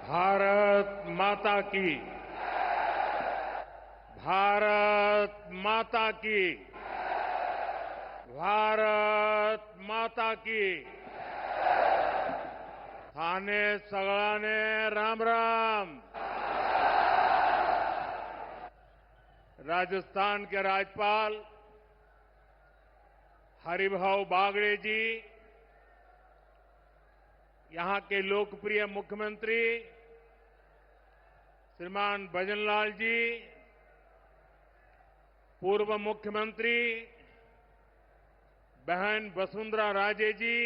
भारत माता की। भारत माता की। भारत माता की। थाने सगळाने राम राम। राजस्थान के राज्यपाल हरिभाऊ बागड़े जी, यहां के लोकप्रिय मुख्यमंत्री श्रीमान भजनलाल जी, पूर्व मुख्यमंत्री बहन वसुंधरा राजे जी,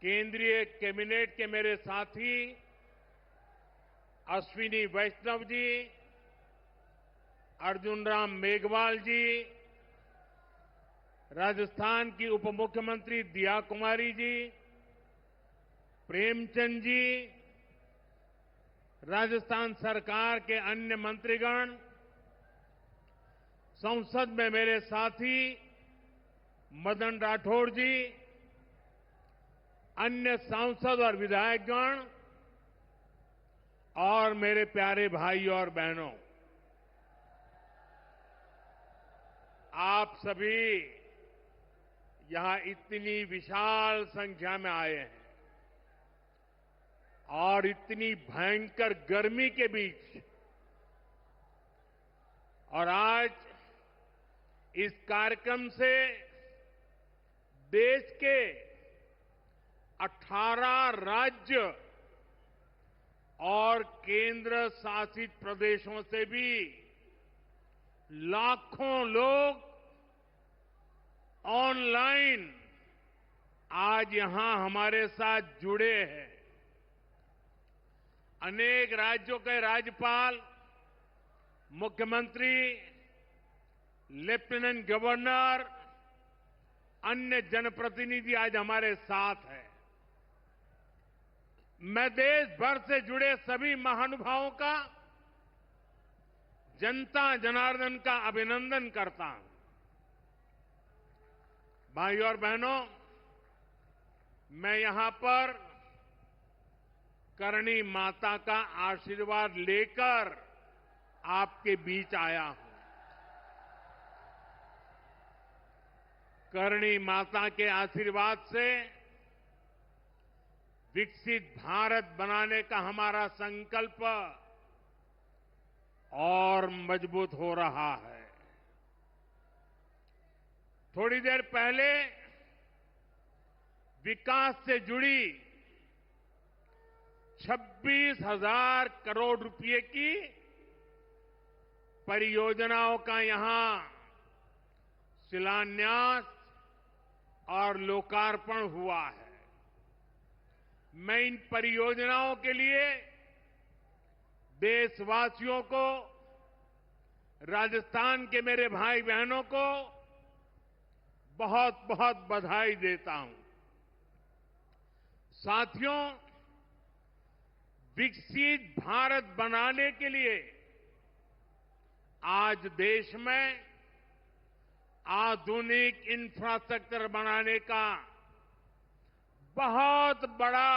केंद्रीय कैबिनेट के मेरे साथी अश्विनी वैष्णव जी, अर्जुन राम मेघवाल जी, राजस्थान की उप मुख्यमंत्री दिया कुमारी जी, प्रेमचंद जी, राजस्थान सरकार के अन्य मंत्रीगण, संसद में मेरे साथी मदन राठौड़ जी, अन्य सांसद और विधायकगण और मेरे प्यारे भाई और बहनों, आप सभी यहां इतनी विशाल संख्या में आए हैं और इतनी भयंकर गर्मी के बीच, और आज इस कार्यक्रम से देश के 18 राज्य और केंद्र शासित प्रदेशों से भी लाखों लोग ऑनलाइन आज यहां हमारे साथ जुड़े हैं। अनेक राज्यों के राज्यपाल, मुख्यमंत्री, लेफ्टिनेंट गवर्नर, अन्य जनप्रतिनिधि आज हमारे साथ हैं। मैं देश भर से जुड़े सभी महानुभावों का, जनता जनार्दन का अभिनंदन करता हूं। भाइयों और बहनों, मैं यहां पर करणी माता का आशीर्वाद लेकर आपके बीच आया हूं। करणी माता के आशीर्वाद से विकसित भारत बनाने का हमारा संकल्प और मजबूत हो रहा है। थोड़ी देर पहले विकास से जुड़ी 26,000 करोड़ रुपए की परियोजनाओं का यहां शिलान्यास और लोकार्पण हुआ है। मैं इन परियोजनाओं के लिए देशवासियों को, राजस्थान के मेरे भाई बहनों को बहुत बहुत बधाई देता हूं। साथियों, विकसित भारत बनाने के लिए आज देश में आधुनिक इंफ्रास्ट्रक्चर बनाने का बहुत बड़ा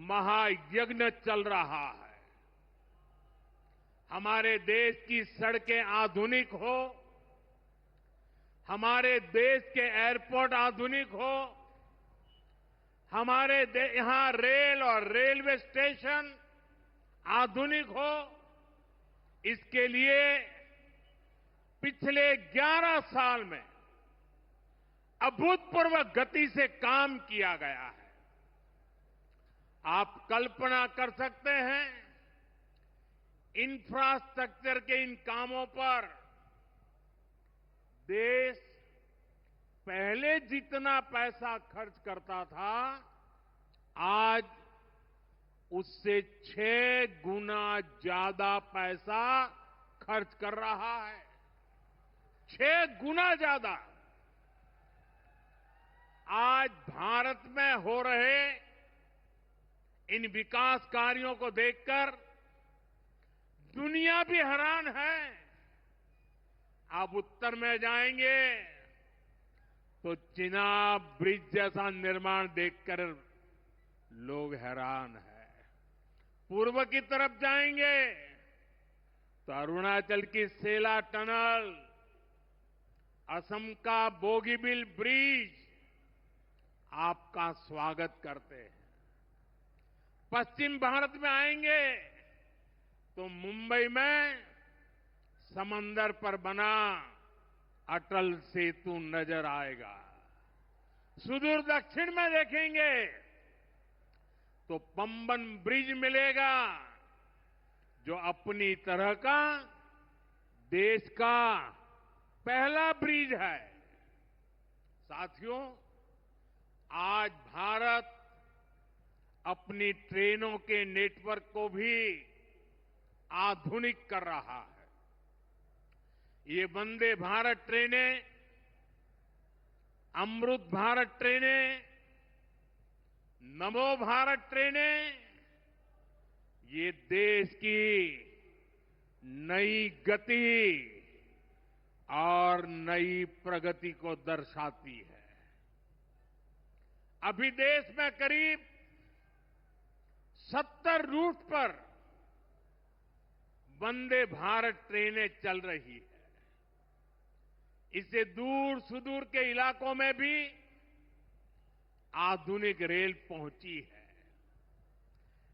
महायज्ञ चल रहा है। हमारे देश की सड़कें आधुनिक हो, हमारे देश के एयरपोर्ट आधुनिक हो, हमारे यहां रेल और रेलवे स्टेशन आधुनिक हो, इसके लिए पिछले 11 साल में अभूतपूर्व गति से काम किया गया है। आप कल्पना कर सकते हैं, इंफ्रास्ट्रक्चर के इन कामों पर देश पहले जितना पैसा खर्च करता था, आज उससे 6 गुना ज्यादा पैसा खर्च कर रहा है। 6 गुना ज्यादा। आज भारत में हो रहे इन विकास कार्यों को देखकर दुनिया भी हैरान है। आप उत्तर में जाएंगे तो चिनाब ब्रिज जैसा निर्माण देखकर लोग हैरान हैं। पूर्व की तरफ जाएंगे तो अरुणाचल की सेला टनल, असम का बोगीबिल ब्रिज आपका स्वागत करते हैं। पश्चिम भारत में आएंगे तो मुंबई में समंदर पर बना अटल सेतु नजर आएगा। सुदूर दक्षिण में देखेंगे तो पंबन ब्रिज मिलेगा, जो अपनी तरह का देश का पहला ब्रिज है। साथियों, आज भारत अपनी ट्रेनों के नेटवर्क को भी आधुनिक कर रहा है। ये वंदे भारत ट्रेनें, अमृत भारत ट्रेनें, नमो भारत ट्रेनें, ये देश की नई गति और नई प्रगति को दर्शाती है। अभी देश में करीब 70 रूट पर वंदे भारत ट्रेनें चल रही है। इससे दूर सुदूर के इलाकों में भी आधुनिक रेल पहुंची है।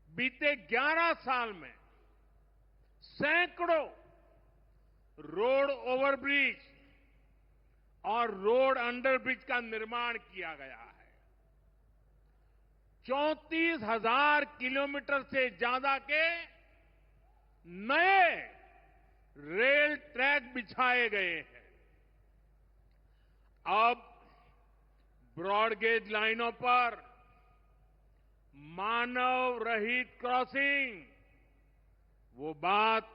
बीते 11 साल में सैकड़ों रोड ओवरब्रिज और रोड अंडरब्रिज का निर्माण किया गया है। 34,000 किलोमीटर से ज्यादा के नए रेल ट्रैक बिछाए गए हैं। अब ब्रॉडगेज लाइनों पर मानव रहित क्रॉसिंग, वो बात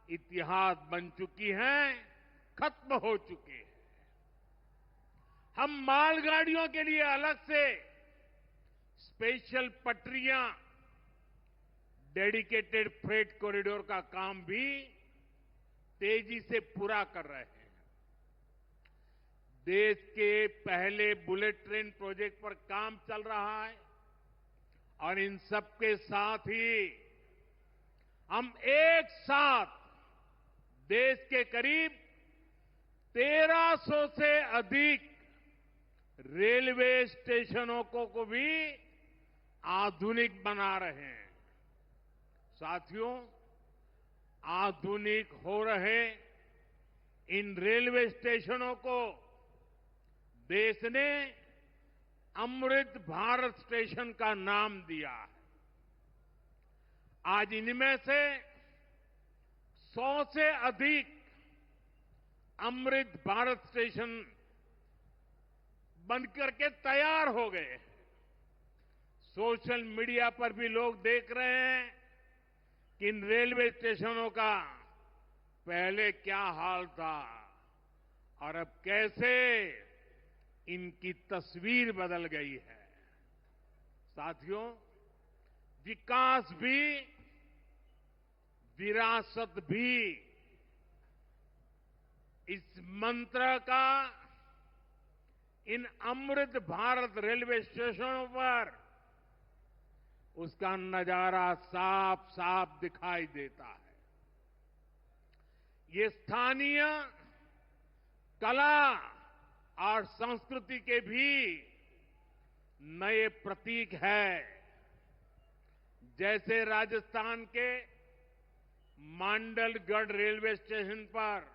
इतिहास बन चुकी है, खत्म हो चुकी है। हम मालगाड़ियों के लिए अलग से स्पेशल पटरियां, डेडिकेटेड फ्रेट कॉरिडोर का काम भी तेजी से पूरा कर रहे हैं। देश के पहले बुलेट ट्रेन प्रोजेक्ट पर काम चल रहा है और इन सबके साथ ही हम एक साथ देश के करीब 1300 से अधिक रेलवे स्टेशनों को भी आधुनिक बना रहे हैं। साथियों, आधुनिक हो रहे इन रेलवे स्टेशनों को देश ने अमृत भारत स्टेशन का नाम दिया है। आज इनमें से 100 से अधिक अमृत भारत स्टेशन बनकर के तैयार हो गए हैं। सोशल मीडिया पर भी लोग देख रहे हैं कि इन रेलवे स्टेशनों का पहले क्या हाल था और अब कैसे इनकी तस्वीर बदल गई है। साथियों, विकास भी, विरासत भी, इस मंत्र का इन अमृत भारत रेलवे स्टेशनों पर उसका नजारा साफ साफ दिखाई देता है। ये स्थानीय कला और संस्कृति के भी नए प्रतीक है। जैसे राजस्थान के मांडलगढ़ रेलवे स्टेशन पर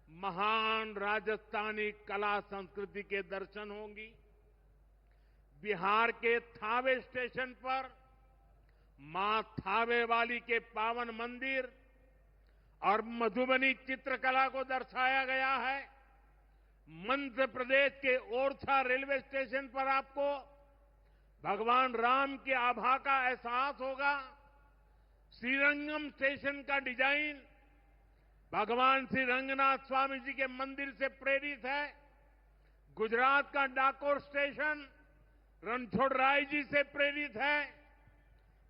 महान राजस्थानी कला संस्कृति के दर्शन होंगी। बिहार के थावे स्टेशन पर मां थावे वाली के पावन मंदिर और मधुबनी चित्रकला को दर्शाया गया है। मध्य प्रदेश के ओरछा रेलवे स्टेशन पर आपको भगवान राम की आभा का एहसास होगा। श्रीरंगम स्टेशन का डिजाइन भगवान श्री रंगनाथ स्वामी जी के मंदिर से प्रेरित है। गुजरात का डाकोर स्टेशन रणछोड़राय जी से प्रेरित है।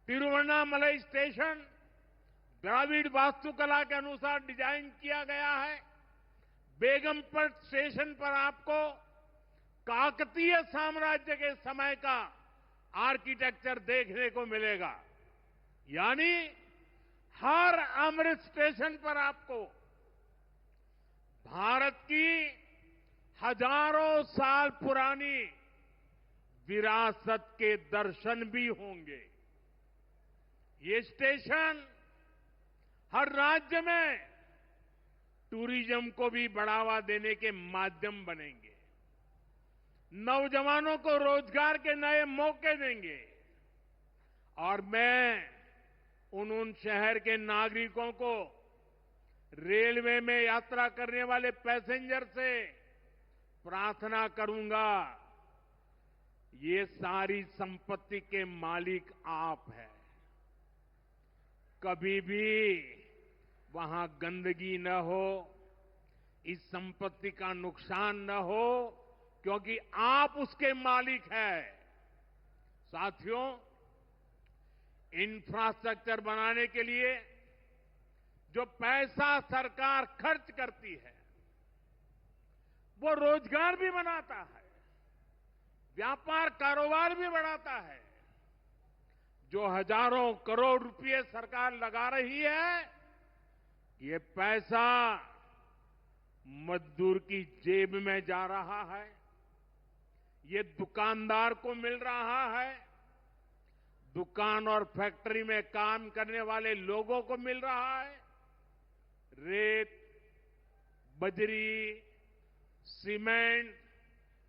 तिरुवन्नामलई स्टेशन द्राविड़ वास्तुकला के अनुसार डिजाइन किया गया है। बेगमपट स्टेशन पर आपको काकतीय साम्राज्य के समय का आर्किटेक्चर देखने को मिलेगा। यानी हर अमृत स्टेशन पर आपको भारत की हजारों साल पुरानी विरासत के दर्शन भी होंगे। ये स्टेशन हर राज्य में टूरिज्म को भी बढ़ावा देने के माध्यम बनेंगे, नौजवानों को रोजगार के नए मौके देंगे और मैं उन शहर के नागरिकों को, रेलवे में यात्रा करने वाले पैसेंजर से प्रार्थना करूंगा, ये सारी संपत्ति के मालिक आप हैं। कभी भी वहां गंदगी न हो, इस संपत्ति का नुकसान न हो, क्योंकि आप उसके मालिक हैं। साथियों, इंफ्रास्ट्रक्चर बनाने के लिए जो पैसा सरकार खर्च करती है, वो रोजगार भी बनाता है, व्यापार कारोबार भी बढ़ाता है। जो हजारों करोड़ रुपए सरकार लगा रही है, ये पैसा मजदूर की जेब में जा रहा है, ये दुकानदार को मिल रहा है, दुकान और फैक्ट्री में काम करने वाले लोगों को मिल रहा है। रेत, बजरी, सीमेंट,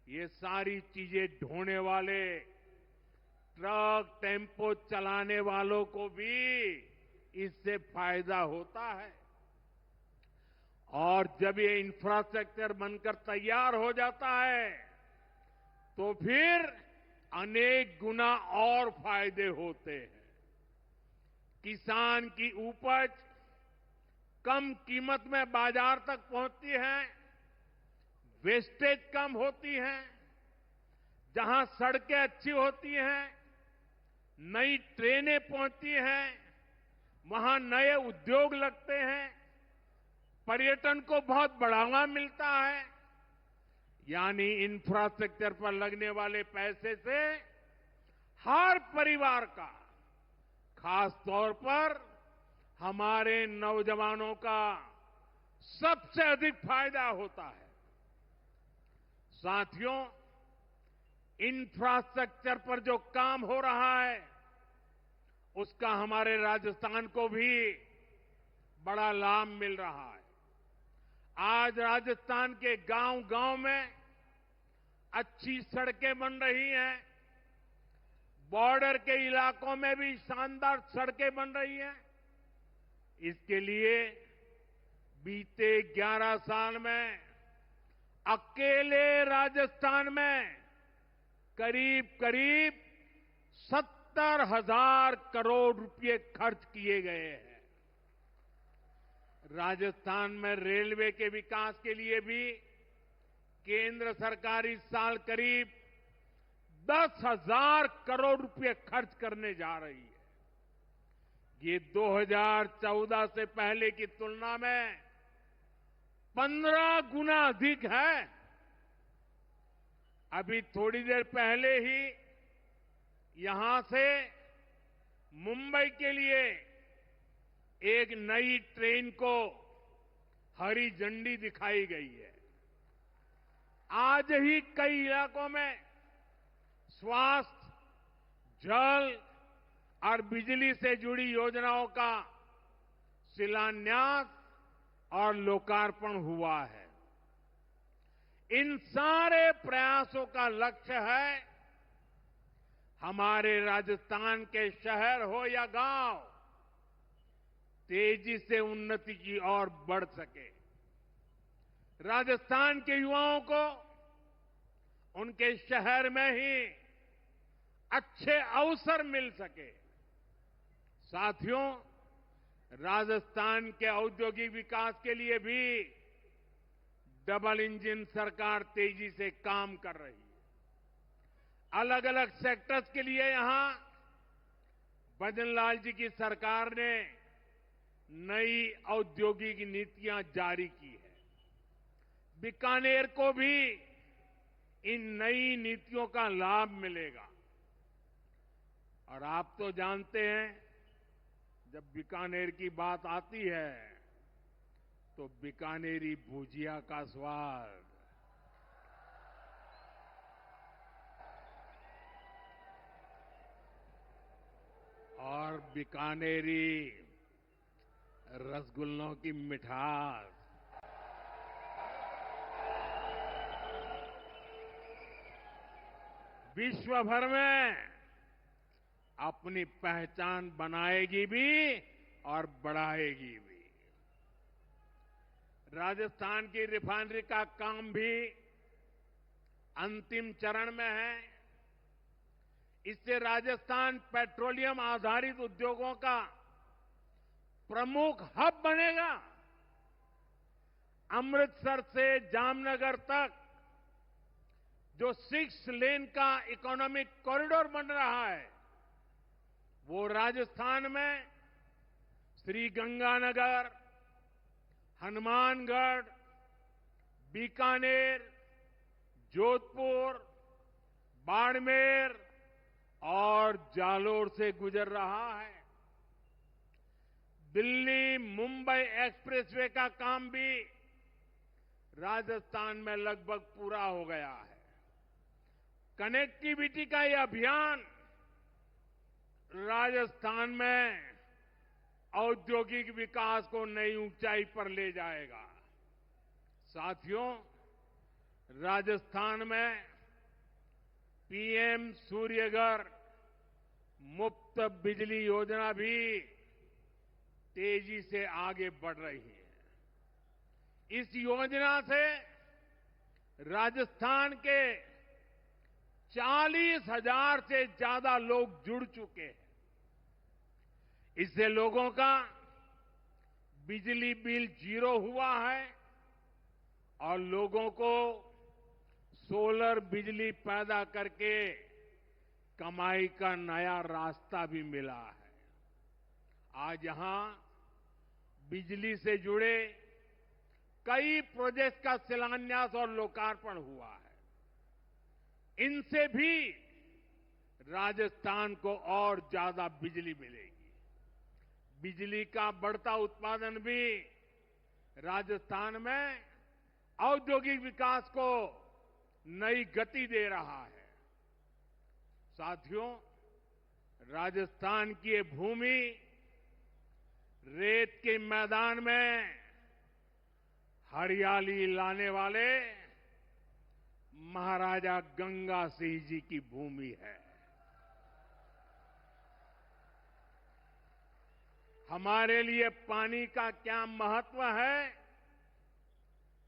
ये सारी चीजें ढोने वाले ट्रक, टेम्पो चलाने वालों को भी इससे फायदा होता है। और जब ये इंफ्रास्ट्रक्चर बनकर तैयार हो जाता है, तो फिर अनेक गुना और फायदे होते हैं। किसान की उपज कम कीमत में बाजार तक पहुंचती है, वेस्टेज कम होती है, जहां सड़कें अच्छी होती हैं, नई ट्रेनें पहुंचती हैं, वहां नए उद्योग लगते हैं, पर्यटन को बहुत बढ़ावा मिलता है। यानी इंफ्रास्ट्रक्चर पर लगने वाले पैसे से हर परिवार का, खास तौर पर हमारे नौजवानों का सबसे अधिक फायदा होता है। साथियों, इंफ्रास्ट्रक्चर पर जो काम हो रहा है, उसका हमारे राजस्थान को भी बड़ा लाभ मिल रहा है। आज राजस्थान के गांव-गांव में अच्छी सड़कें बन रही हैं, बॉर्डर के इलाकों में भी शानदार सड़कें बन रही हैं। इसके लिए बीते 11 साल में अकेले राजस्थान में करीब 70,000 करोड़ रुपए खर्च किए गए हैं। राजस्थान में रेलवे के विकास के लिए भी केंद्र सरकार इस साल करीब 10,000 करोड़ रुपए खर्च करने जा रही है। ये 2014 से पहले की तुलना में 15 गुना अधिक है। अभी थोड़ी देर पहले ही यहां से मुंबई के लिए एक नई ट्रेन को हरी झंडी दिखाई गई है। आज ही कई इलाकों में स्वास्थ्य, जल और बिजली से जुड़ी योजनाओं का शिलान्यास और लोकार्पण हुआ है। इन सारे प्रयासों का लक्ष्य है हमारे राजस्थान के शहर हो या गांव तेजी से उन्नति की ओर बढ़ सके। राजस्थान के युवाओं को उनके शहर में ही अच्छे अवसर मिल सके। साथियों, राजस्थान के औद्योगिक विकास के लिए भी डबल इंजन सरकार तेजी से काम कर रही है। अलग अलग सेक्टर्स के लिए यहां भजनलाल जी की सरकार ने नई औद्योगिक नीतियां जारी की है। बीकानेर को भी इन नई नीतियों का लाभ मिलेगा। और आप तो जानते हैं, जब बीकानेर की बात आती है तो बीकानेरी भुजिया का स्वाद, और बीकानेरी रसगुल्लों की मिठास, विश्व भर में अपनी पहचान बनाएगी भी और बढ़ाएगी भी। राजस्थान की रिफाइनरी का काम भी अंतिम चरण में है। इससे राजस्थान पेट्रोलियम आधारित उद्योगों का प्रमुख हब बनेगा। अमृतसर से जामनगर तक जो 6 लेन का इकोनॉमिक कॉरिडोर बन रहा है, वो राजस्थान में श्रीगंगानगर, हनुमानगढ़, बीकानेर, जोधपुर, बाड़मेर और जालोर से गुजर रहा है। दिल्ली मुंबई एक्सप्रेसवे का काम भी राजस्थान में लगभग पूरा हो गया है। कनेक्टिविटी का ये अभियान राजस्थान में औद्योगिक विकास को नई ऊंचाई पर ले जाएगा। साथियों, राजस्थान में पीएम सूर्यघर मुफ्त बिजली योजना भी तेजी से आगे बढ़ रही है। इस योजना से राजस्थान के 40,000 से ज्यादा लोग जुड़ चुके हैं। इससे लोगों का बिजली बिल 0 हुआ है और लोगों को सोलर बिजली पैदा करके कमाई का नया रास्ता भी मिला है। आज यहां बिजली से जुड़े कई प्रोजेक्ट का शिलान्यास और लोकार्पण हुआ है। इनसे भी राजस्थान को और ज्यादा बिजली मिलेगी। बिजली का बढ़ता उत्पादन भी राजस्थान में औद्योगिक विकास को नई गति दे रहा है। साथियों, राजस्थान की ये भूमि रेत के मैदान में हरियाली लाने वाले महाराजा गंगा सिंह जी की भूमि है। हमारे लिए पानी का क्या महत्व है,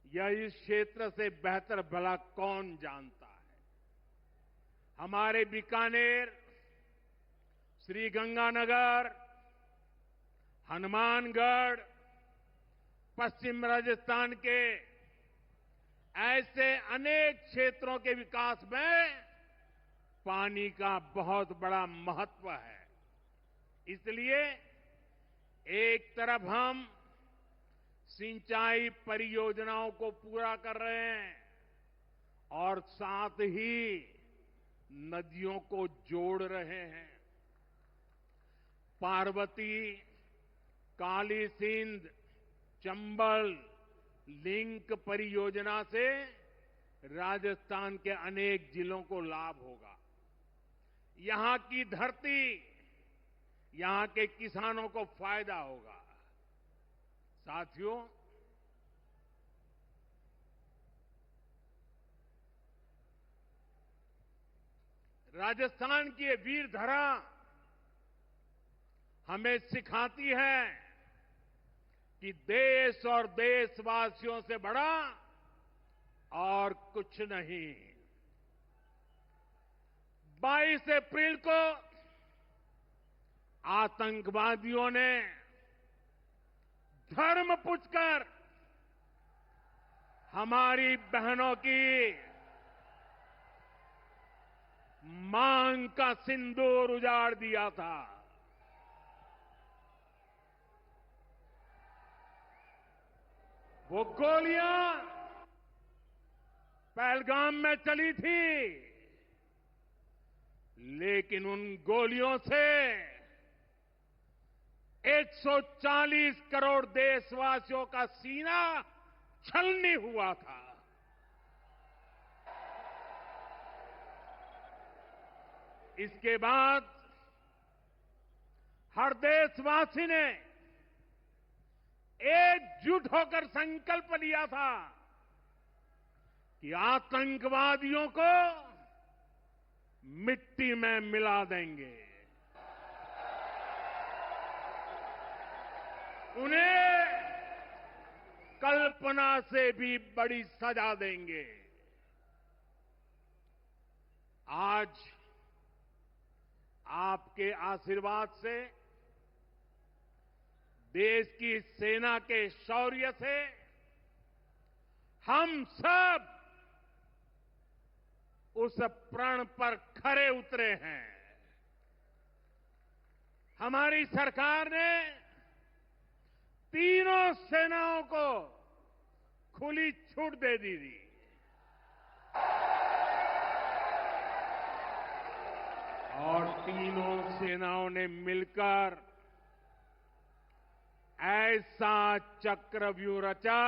यह इस क्षेत्र से बेहतर भला कौन जानता है। हमारे बीकानेर, श्रीगंगानगर, हनुमानगढ़, पश्चिम राजस्थान के ऐसे अनेक क्षेत्रों के विकास में पानी का बहुत बड़ा महत्व है। इसलिए एक तरफ हम सिंचाई परियोजनाओं को पूरा कर रहे हैं और साथ ही नदियों को जोड़ रहे हैं। पार्वती, काली सिंध, चंबल लिंक परियोजना से राजस्थान के अनेक जिलों को लाभ होगा। यहां की धरती, यहां के किसानों को फायदा होगा। साथियों, राजस्थान की ये वीर धरा हमें सिखाती है कि देश और देशवासियों से बड़ा और कुछ नहीं। 22 अप्रैल को आतंकवादियों ने धर्म पूछकर हमारी बहनों की मांग का सिंदूर उजाड़ दिया था। वो गोलियां पहलगाम में चली थी, लेकिन उन गोलियों से 140 करोड़ देशवासियों का सीना छलनी हुआ था। इसके बाद हर देशवासी ने एकजुट होकर संकल्प लिया था कि आतंकवादियों को मिट्टी में मिला देंगे, उन्हें कल्पना से भी बड़ी सजा देंगे। आज आपके आशीर्वाद से, देश की सेना के शौर्य से हम सब उस प्रण पर खरे उतरे हैं। हमारी सरकार ने तीनों सेनाओं को खुली छूट दे दी थी। और तीनों सेनाओं ने मिलकर ऐसा चक्रव्यूह रचा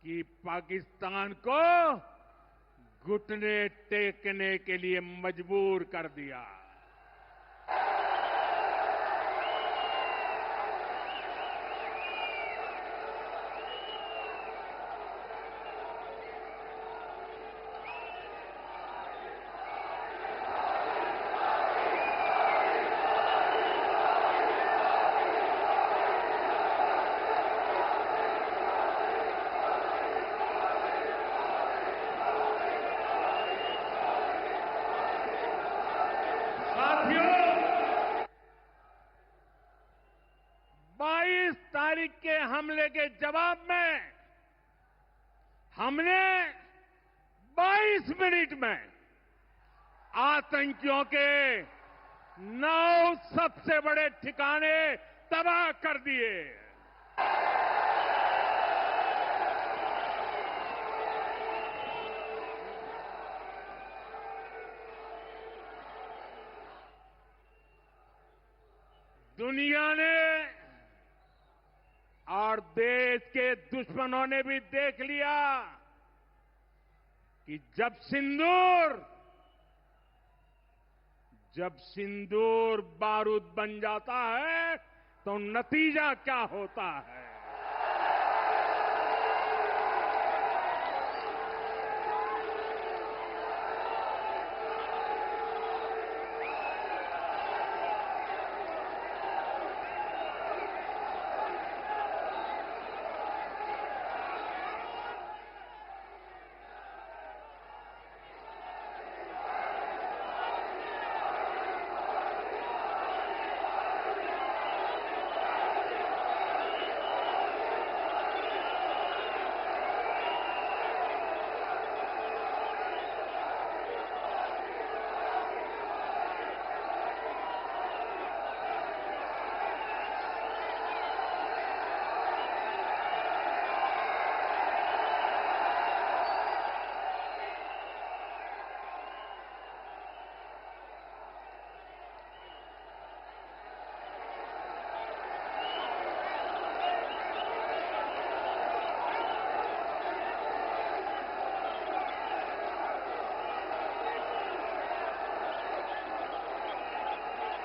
कि पाकिस्तान को घुटने टेकने के लिए मजबूर कर दिया। तारीख के हमले के जवाब में हमने 22 मिनट में आतंकियों के 9 सबसे बड़े ठिकाने तबाह कर दिए। दुनिया ने और देश के दुश्मनों ने भी देख लिया कि जब सिंदूर बारूद बन जाता है तो नतीजा क्या होता है।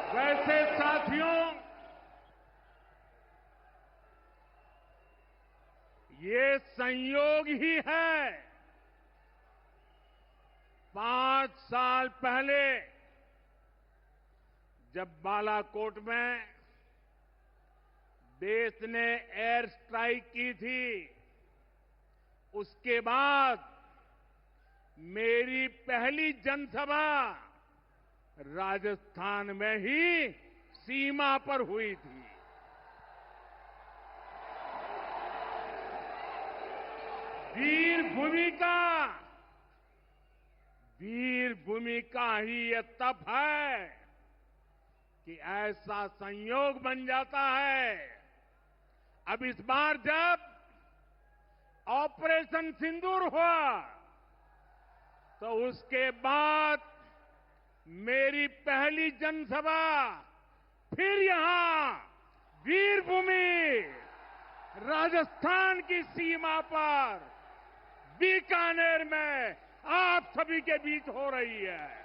वैसे साथियों, ये संयोग ही है। 5 साल पहले जब बालाकोट में देश ने एयर स्ट्राइक की थी, उसके बाद मेरी पहली जनसभा राजस्थान में ही सीमा पर हुई थी। वीर भूमि का ही ये तप है कि ऐसा संयोग बन जाता है। अब इस बार जब ऑपरेशन सिंदूर हुआ तो उसके बाद मेरी पहली जनसभा फिर यहां वीरभूमि राजस्थान की सीमा पर बीकानेर में आप सभी के बीच हो रही है।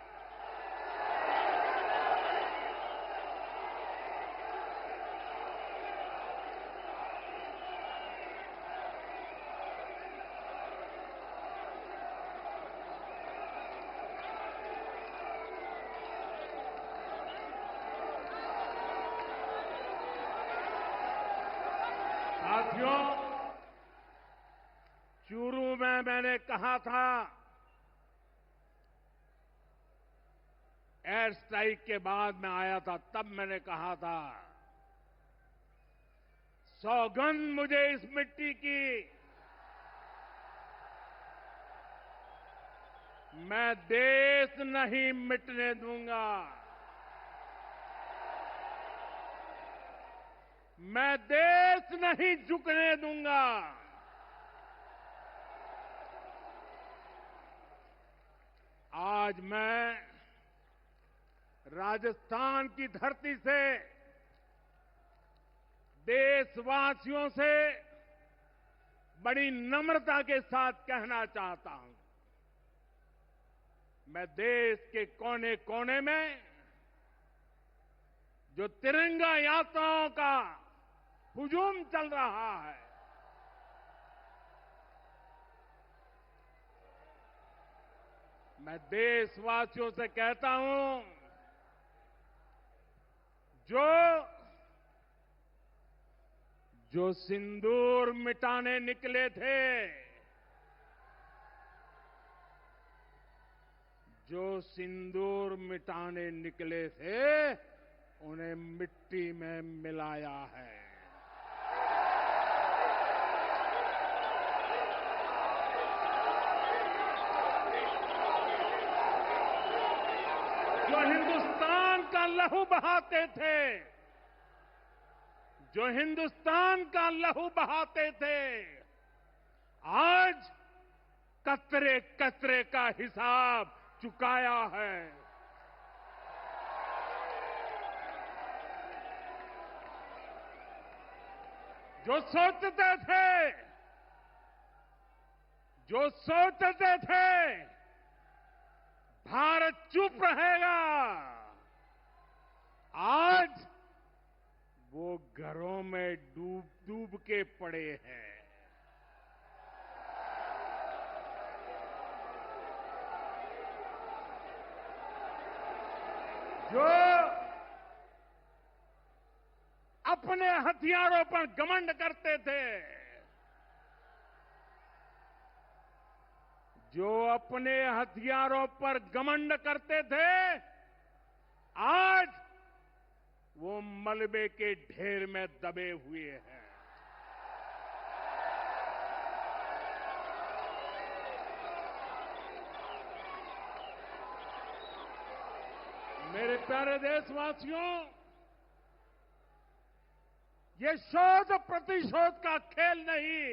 साथियों, चूरू में मैंने कहा था, एयर स्ट्राइक के बाद मैं आया था, तब मैंने कहा था, सौगंध मुझे इस मिट्टी की, मैं देश नहीं मिटने दूंगा, मैं देश नहीं झुकने दूंगा। आज मैं राजस्थान की धरती से देशवासियों से बड़ी नम्रता के साथ कहना चाहता हूं, मैं देश के कोने कोने में जो तिरंगा यात्राओं का हुजूम चल रहा है, मैं देशवासियों से कहता हूं, जो सिंदूर मिटाने निकले थे, जो सिंदूर मिटाने निकले थे, उन्हें मिट्टी में मिलाया है। जो हिंदुस्तान का लहू बहाते थे, जो हिंदुस्तान का लहू बहाते थे, आज कतरे कतरे का हिसाब चुकाया है। जो सोचते थे भारत चुप रहेगा, आज वो घरों में डूब डूब के पड़े हैं। जो अपने हथियारों पर घमंड करते थे, जो अपने हथियारों पर घमंड करते थे, आज वो मलबे के ढेर में दबे हुए हैं। मेरे प्यारे देशवासियों, ये शोध प्रतिशोध का खेल नहीं,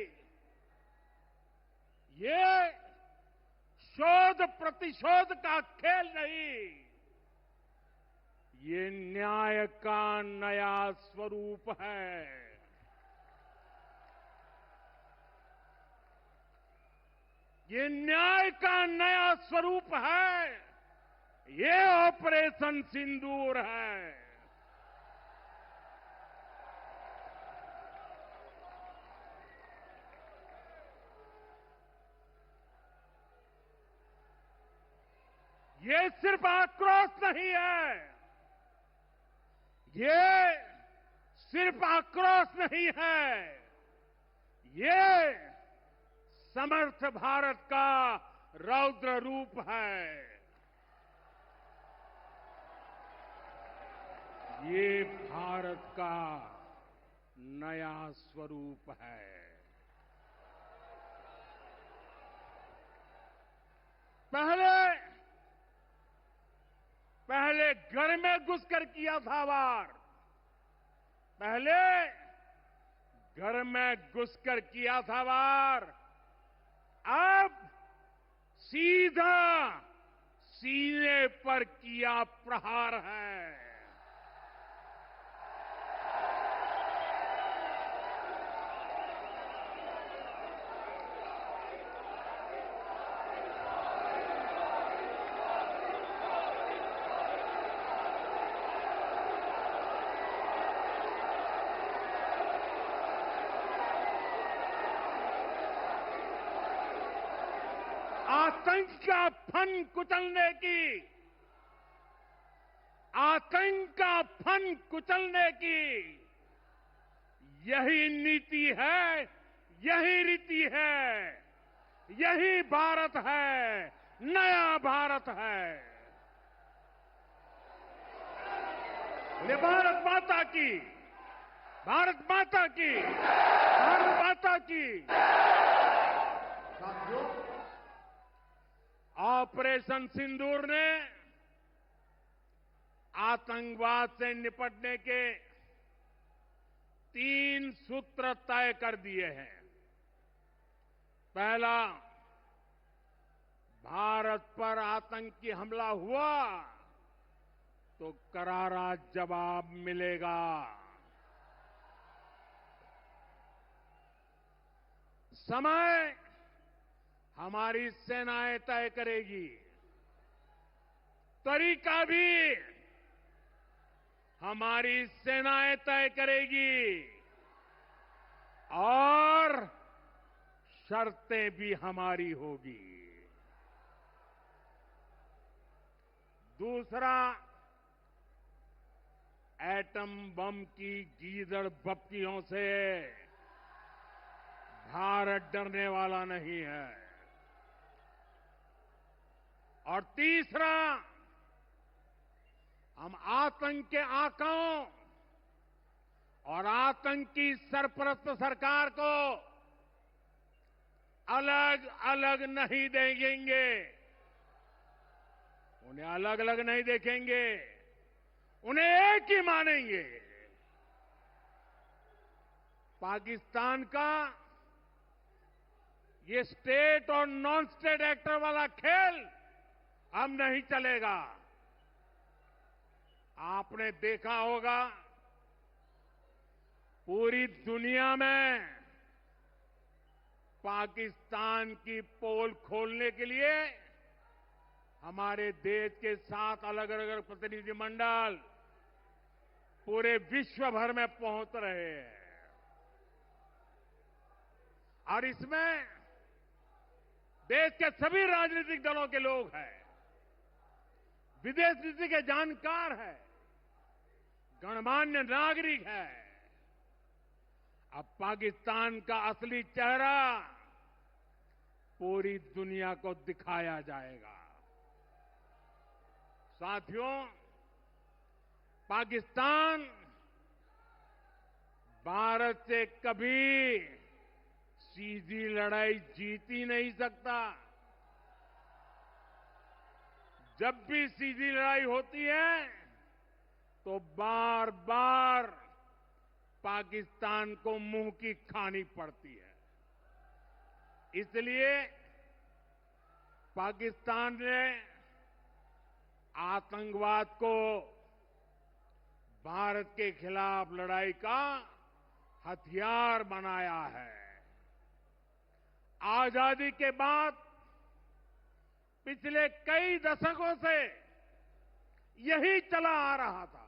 ये शोध प्रतिशोध का खेल नहीं, ये न्याय का नया स्वरूप है। ये न्याय का नया स्वरूप है। ये ऑपरेशन सिंदूर है। ये सिर्फ आक्रोश नहीं है, ये सिर्फ आक्रोश नहीं है, ये समर्थ भारत का रौद्र रूप है। ये भारत का नया स्वरूप है। पहले घर में घुसकर किया था वार, पहले घर में घुसकर किया था वार, अब सीधा सीने पर किया प्रहार है। आतंक का फन कुचलने की, आतंक का फन कुचलने की यही नीति है, यही रीति है, यही भारत है, नया भारत है। ये भारत माता की, भारत माता की, भारत माता की। साथियों, ऑपरेशन सिंदूर ने आतंकवाद से निपटने के 3 सूत्र तय कर दिए हैं। पहला, भारत पर आतंकी हमला हुआ तो करारा जवाब मिलेगा। समय हमारी सेनाएं तय करेगी, तरीका भी हमारी सेनाएं तय करेगी और शर्तें भी हमारी होगी। दूसरा, एटम बम की गीदड़ बप्तियों से भारत डरने वाला नहीं है। और तीसरा, हम आतंक के आकाओं और आतंकी सरपरस्त सरकार को अलग अलग नहीं देखेंगे, उन्हें अलग अलग नहीं देखेंगे, उन्हें एक ही मानेंगे। पाकिस्तान का ये स्टेट और नॉन स्टेट एक्टर वाला खेल अब नहीं चलेगा। आपने देखा होगा, पूरी दुनिया में पाकिस्तान की पोल खोलने के लिए हमारे देश के 7 अलग अलग प्रतिनिधिमंडल पूरे विश्व भर में पहुंच रहे हैं। और इसमें देश के सभी राजनीतिक दलों के लोग हैं, विदेश नीति के जानकार हैं, गणमान्य नागरिक हैं। अब पाकिस्तान का असली चेहरा पूरी दुनिया को दिखाया जाएगा। साथियों, पाकिस्तान भारत से कभी सीधी लड़ाई जीत ही नहीं सकता। जब भी सीधी लड़ाई होती है तो बार बार पाकिस्तान को मुंह की खानी पड़ती है। इसलिए पाकिस्तान ने आतंकवाद को भारत के खिलाफ लड़ाई का हथियार बनाया है। आजादी के बाद पिछले कई दशकों से यही चला आ रहा था।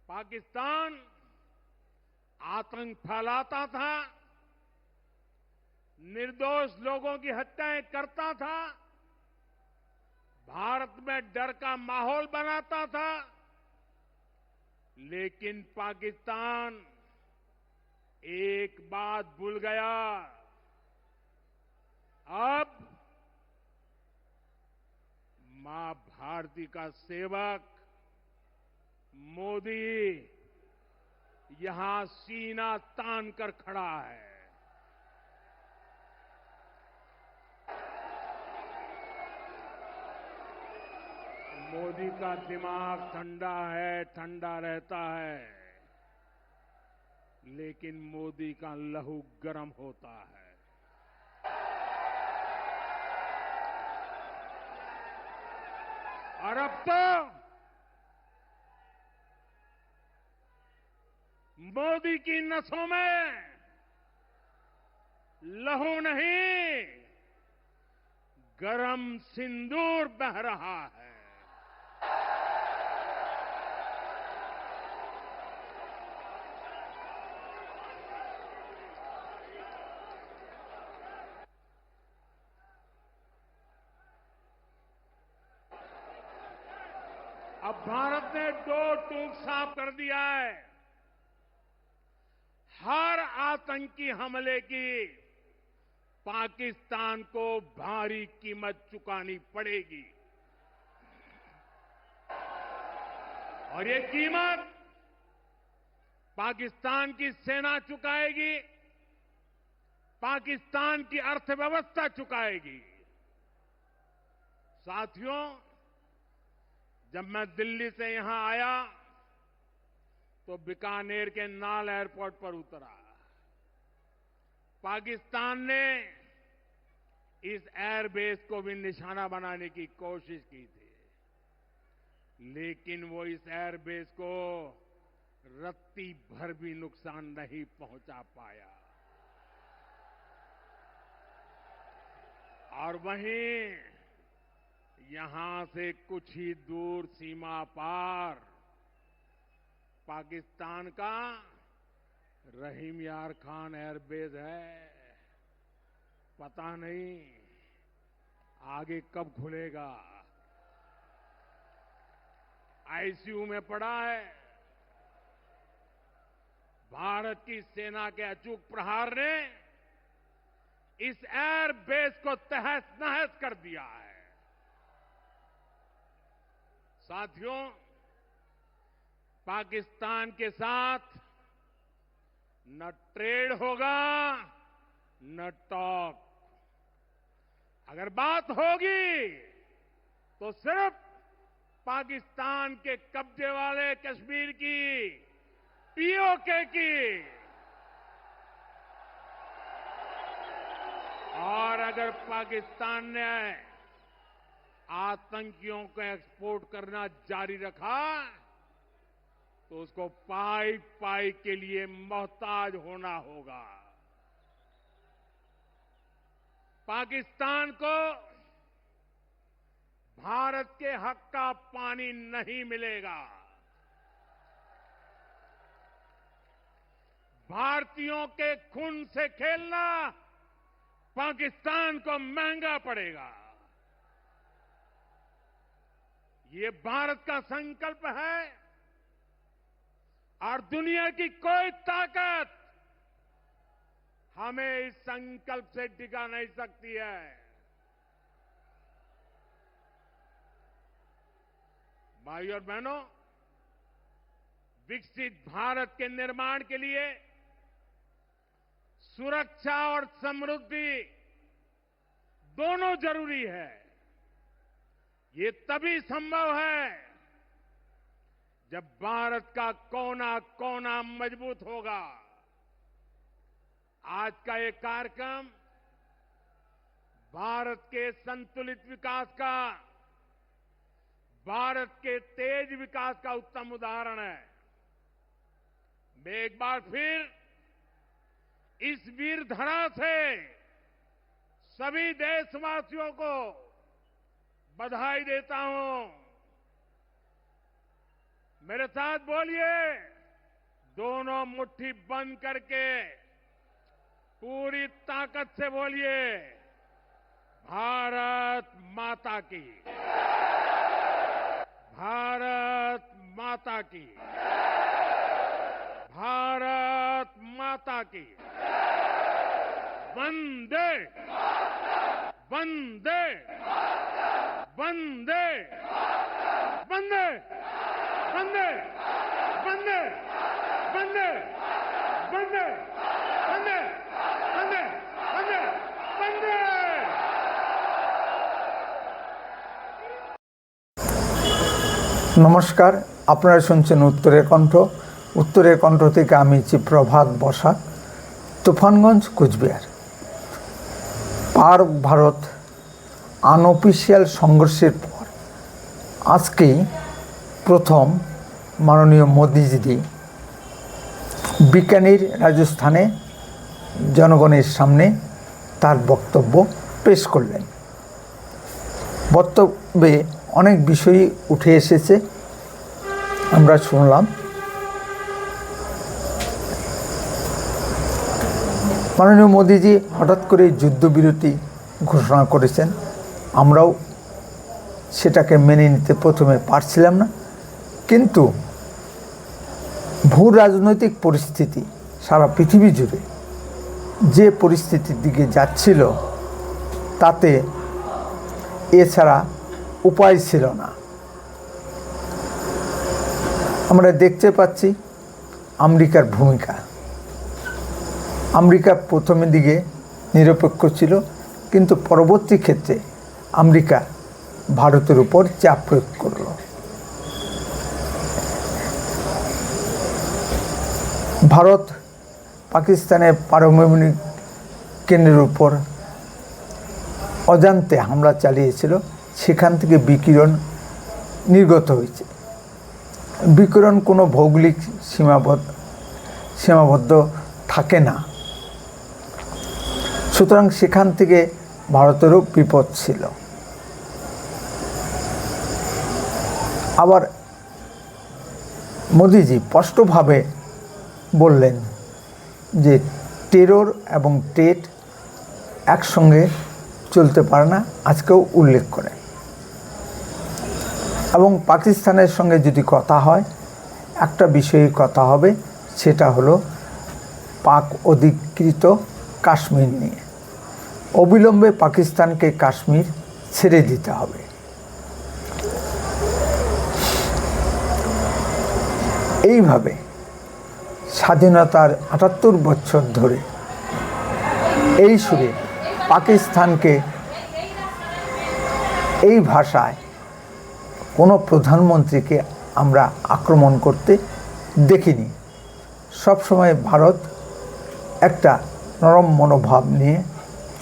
पाकिस्तान आतंक फैलाता था, निर्दोष लोगों की हत्याएं करता था, भारत में डर का माहौल बनाता था। लेकिन पाकिस्तान एक बात भूल गया, अब मां भारती का सेवक मोदी यहां सीना तान कर खड़ा है। मोदी का दिमाग ठंडा है, ठंडा रहता है, लेकिन मोदी का लहू गर्म होता है। और अब तो मोदी की नसों में लहू नहीं, गरम सिंदूर बह रहा है। अब भारत ने दो टूक साफ कर दिया है। हर आतंकी हमले की पाकिस्तान को भारी कीमत चुकानी पड़ेगी और ये कीमत पाकिस्तान की सेना चुकाएगी, पाकिस्तान की अर्थव्यवस्था चुकाएगी। साथियों, जब मैं दिल्ली से यहां आया तो बीकानेर के नाल एयरपोर्ट पर उतरा। पाकिस्तान ने इस एयरबेस को भी निशाना बनाने की कोशिश की थी, लेकिन वो इस एयरबेस को रत्ती भर भी नुकसान नहीं पहुंचा पाया। और वहीं यहां से कुछ ही दूर सीमा पार पाकिस्तान का रहीम यार खान एयरबेस है। पता नहीं आगे कब खुलेगा। आईसीयू में पड़ा है। भारत की सेना के अचूक प्रहार ने इस एयरबेस को तहस नहस कर दिया है। साथियों, पाकिस्तान के साथ न ट्रेड होगा न टॉक। अगर बात होगी तो सिर्फ पाकिस्तान के कब्जे वाले कश्मीर की, पीओके की। और अगर पाकिस्तान ने आतंकियों को एक्सपोर्ट करना जारी रखा तो उसको पाई पाई के लिए मोहताज होना होगा। पाकिस्तान को भारत के हक का पानी नहीं मिलेगा। भारतीयों के खून से खेलना पाकिस्तान को महंगा पड़ेगा। ये भारत का संकल्प है और दुनिया की कोई ताकत हमें इस संकल्प से डिगा नहीं सकती है। भाइयों और बहनों, विकसित भारत के निर्माण के लिए सुरक्षा और समृद्धि दोनों जरूरी है। ये तभी संभव है जब भारत का कोना कोना मजबूत होगा। आज का ये कार्यक्रम भारत के संतुलित विकास का, भारत के तेज विकास का उत्तम उदाहरण है। मैं एक बार फिर इस वीर धरा से सभी देशवासियों को बधाई देता हूं। मेरे साथ बोलिए, दोनों मुट्ठी बंद करके पूरी ताकत से बोलिए, भारत माता की, भारत माता की, भारत माता की। वंदे वंदे वंदे वंदे वंदे वंदे वंदे वंदे वंदे वंदे वंदे वंदे। নমস্কার, আপনারা শুনছেন উত্তরের কণ্ঠ। উত্তরের কণ্ঠ থেকে আমি প্রভাত বসাক, তুফানগঞ্জ, কুচবিহার। পাক ভারত আনঅফিসিয়াল সংঘর্ষের পর আজকেই প্রথম মাননীয় মোদিজি বিকানির রাজস্থানে জনগণের সামনে তার বক্তব্য পেশ করলেন। বক্তব্যে অনেক বিষয়ই উঠে এসেছে, আমরা শুনলাম। মাননীয় মোদিজি হঠাৎ করে যুদ্ধবিরতি ঘোষণা করেছেন। আমরাও সেটাকে মেনে নিতে প্রথমে পারছিলাম না, কিন্তু ভূ রাজনৈতিক পরিস্থিতি সারা পৃথিবী জুড়ে যে পরিস্থিতির দিকে যাচ্ছিল, তাতে এছাড়া উপায় ছিল না। আমরা দেখতে পাচ্ছি আমেরিকার ভূমিকা। আমেরিকা প্রথমের দিকে নিরপেক্ষ ছিল, কিন্তু পরবর্তী ক্ষেত্রে আমেরিকা ভারতের উপর চাপ প্রয়োগ করল। ভারত পাকিস্তানের পারমাণবিক কেন্দ্রের উপর অজান্তে হামলা চালিয়েছিল, সেখান থেকে বিকিরণ নির্গত হয়েছে। বিকিরণ কোনো ভৌগোলিক সীমাবদ্ধ থাকে না, সুতরাং সেখান থেকে ভারতেরও বিপদ ছিল। আবার মোদিজি স্পষ্টভাবে বললেন যে টেরর এবং ট্রেড একসঙ্গে চলতে পারে না, আজকেও উল্লেখ করে। এবং পাকিস্তানের সঙ্গে যদি কথা হয়, একটা বিষয়ে কথা হবে, সেটা হলো পাক অধিকৃত কাশ্মীর নিয়ে। অবিলম্বে পাকিস্তানকে কাশ্মীর ছেড়ে দিতে হবে। এইভাবে স্বাধীনতার ৭৮ বছর ধরে এই সুরে পাকিস্তানকে এই ভাষায় কোনো প্রধানমন্ত্রীকে আমরা আক্রমণ করতে দেখিনি। সবসময় ভারত একটা নরম মনোভাব নিয়ে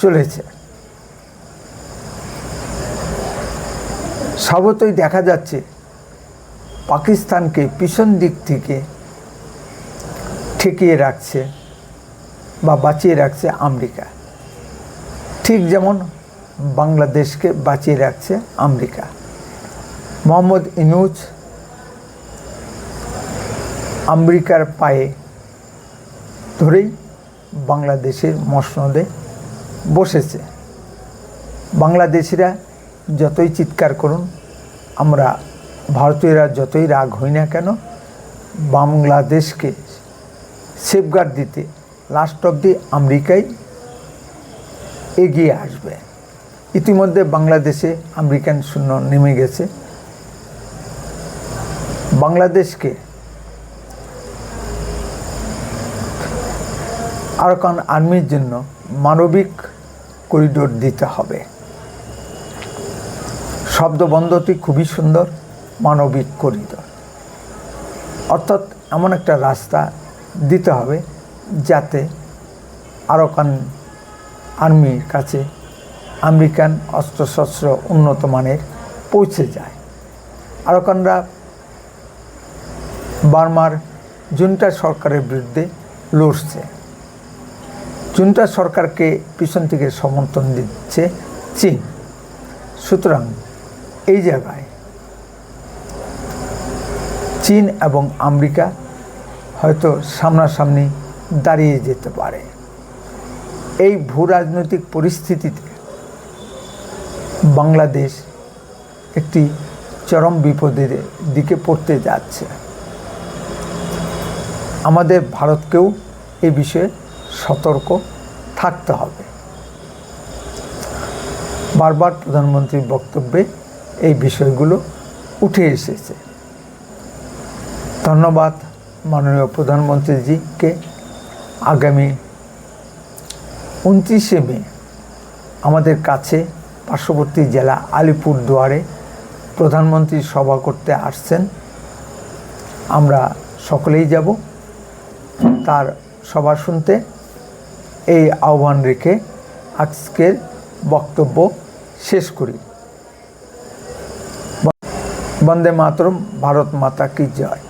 চলেছে। স্বভাবতই দেখা যাচ্ছে পাকিস্তানকে পিছন দিক থেকে ঠেকিয়ে রাখছে বা বাঁচিয়ে রাখছে আমেরিকা, ঠিক যেমন বাংলাদেশকে বাঁচিয়ে রাখছে আমেরিকা। মোহাম্মদ ইউনূস আমেরিকার পায়ে ধরেই বাংলাদেশের মসনদে বসেছে। বাংলাদেশিরা যতই চিৎকার করুন, আমরা ভারতীয়রা যতই রাগ হই না কেন, বাংলাদেশকে সেফগার্ড দিতে লাস্ট অবধি আমেরিকাই এগিয়ে আসবে। ইতিমধ্যে বাংলাদেশে আমেরিকান সৈন্য নেমে গেছে। বাংলাদেশকে আরাকান আর্মির জন্য মানবিক করিডোর দিতে হবে। শব্দবন্ধটি খুবই সুন্দর, মানবিক করিডোর। অর্থাৎ এমন একটা রাস্তা দিতে হবে যাতে আরাকান আর্মির কাছে আমেরিকান অস্ত্রশস্ত্র উন্নত মানের পৌঁছে যায়। আরাকানরা বার্মার জুন্টা সরকারের বিরুদ্ধে লড়ছে। জুন্টা সরকারকে পিছন থেকে সমর্থন দিচ্ছে চীন। সুতরাং এই জায়গায় চীন এবং আমেরিকা হয়তো সামনাসামনি দাঁড়িয়ে যেতে পারে। এই ভূ রাজনৈতিক পরিস্থিতিতে বাংলাদেশ একটি চরম বিপদের দিকে পড়তে যাচ্ছে। আমাদের ভারতকেও এই বিষয়ে সতর্ক থাকতে হবে। বারবার প্রধানমন্ত্রীর বক্তব্যে এই বিষয়গুলো উঠে এসেছে। ধন্যবাদ মাননীয় প্রধানমন্ত্রীজিকে। আগামী 29শে মে আমাদের কাছে পার্শ্ববর্তী জেলা আলিপুরদুয়ারে প্রধানমন্ত্রী সভা করতে আসছেন। আমরা সকলেই যাব তার সভা শুনতে। এই আহ্বান রেখে আজকের বক্তব্য শেষ করি। বন্দে মাতরম, ভারত মাতা কি জয়।